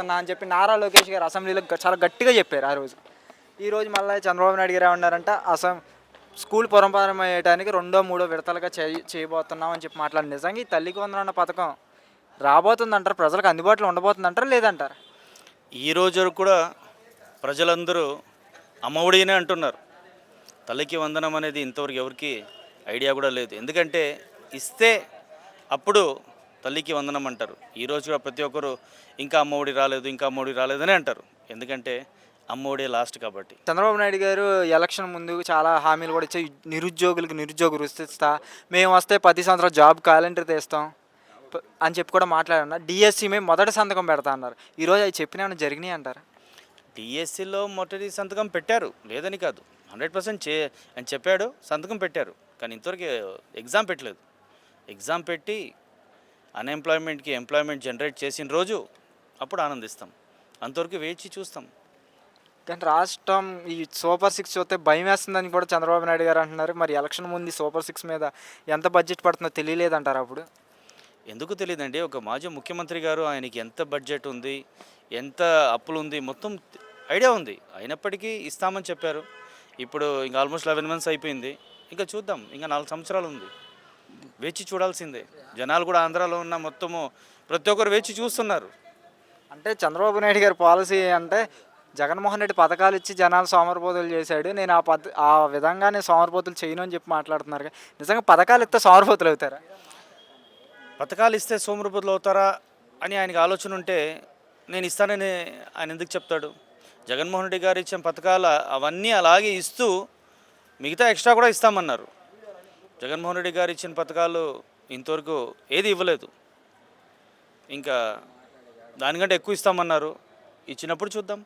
చేస్తున్నా అని చెప్పి నారా లోకేష్ గారు అసెంబ్లీలో చాలా గట్టిగా చెప్పారు ఆ రోజు. ఈరోజు మళ్ళీ చంద్రబాబు నాయుడు గారు ఏమన్నారంట, స్కూల్ పునఃప్రారంభమయ్యడానికి రెండో మూడో విడతలుగా చేయబోతున్నాం అని చెప్పి మాట్లాడి, నిజంగా ఈ తల్లికి వందనం అన్న పథకం రాబోతుందంటారు, ప్రజలకు అందుబాటులో ఉండబోతుందంటారా లేదంటారా? ఈ రోజు వరకు కూడా ప్రజలందరూ అమ్మఒడినే అంటున్నారు. తల్లికి వందనం అనేది ఇంతవరకు ఎవరికి ఐడియా కూడా లేదు. ఎందుకంటే ఇస్తే అప్పుడు తల్లికి వందనం అంటారు. ఈరోజు కూడా ప్రతి ఒక్కరు ఇంకా అమ్మఒడి రాలేదు, ఇంకా అమ్మఒడి రాలేదని అంటారు. ఎందుకంటే అమ్మఒడి లాస్ట్ కాబట్టి. చంద్రబాబు నాయుడు గారు ఎలక్షన్ ముందు చాలా హామీలు కూడా ఇచ్చి, నిరుద్యోగులకి నిరుద్యోగ వృత్తి ఇస్తా, మేము వస్తే 10 సంవత్సరాలు జాబ్ క్యాలెండర్ తెస్తాం అని చెప్పి కూడా మాట్లాడన్నారు. డిఎస్సి మేము మొదటి సంతకం పెడతా అన్నారు. ఈరోజు అవి చెప్పినా జరిగినాయి అంటారు. డిఎస్సిలో మొదటి సంతకం పెట్టారు, లేదని కాదు, 100% అని చెప్పాడు, సంతకం పెట్టారు. కానీ ఇంతవరకు ఎగ్జామ్ పెట్టలేదు. ఎగ్జామ్ పెట్టి అన్ఎంప్లాయ్మెంట్కి ఎంప్లాయ్మెంట్ జనరేట్ చేసిన రోజు అప్పుడు ఆనందిస్తాం. అంతవరకు వేచి చూస్తాం. కానీ రాష్ట్రం ఈ సూపర్ 6 చూస్తే భయం వేస్తుందని కూడా చంద్రబాబు నాయుడు గారు అంటున్నారు. మరి ఎలక్షన్ ముందు సూపర్ 6 మీద ఎంత బడ్జెట్ పడుతుందో తెలియలేదంటారు. అప్పుడు ఎందుకు తెలియదండి, ఒక మాజీ ముఖ్యమంత్రి గారు, ఆయనకి ఎంత బడ్జెట్ ఉంది, ఎంత అప్పులు ఉంది, మొత్తం ఐడియా ఉంది. అయినప్పటికీ ఇస్తామని చెప్పారు. ఇప్పుడు ఇంకా ఆల్మోస్ట్ 11 months అయిపోయింది. ఇంకా చూద్దాం, ఇంకా 4 సంవత్సరాలు ఉంది. వేచి చూడాల్సిందే. జనాలు కూడా ఆంధ్రాలో ఉన్న మొత్తము ప్రతి ఒక్కరు వేచి చూస్తున్నారు. అంటే చంద్రబాబు నాయుడు గారి పాలసీ అంటే, జగన్మోహన్ రెడ్డి పథకాలు ఇచ్చి జనాలు సోమరిపోతులు చేశాడు, నేను ఆ విధంగా నేను సోమరిపోతులు చేయను అని చెప్పి మాట్లాడుతున్నారు. నిజంగా పథకాలు ఇస్తే సోమరిపోతులు అవుతారా? పథకాలు ఇస్తే సోమరిపోతులు అవుతారా అని ఆయనకి ఆలోచన ఉంటే నేను ఇస్తానని ఆయన ఎందుకు చెప్తాడు? జగన్మోహన్ రెడ్డి గారు ఇచ్చిన పథకాలు అవన్నీ అలాగే ఇస్తూ మిగతా ఎక్స్ట్రా కూడా ఇస్తామన్నారు. జగన్మోహన్ రెడ్డి గారు ఇచ్చిన పథకాలు ఇంతవరకు ఏది ఇవ్వలేదు. ఇంకా దానికంటే ఎక్కువ ఇస్తామన్నారు. ఇచ్చినప్పుడు చూద్దాం.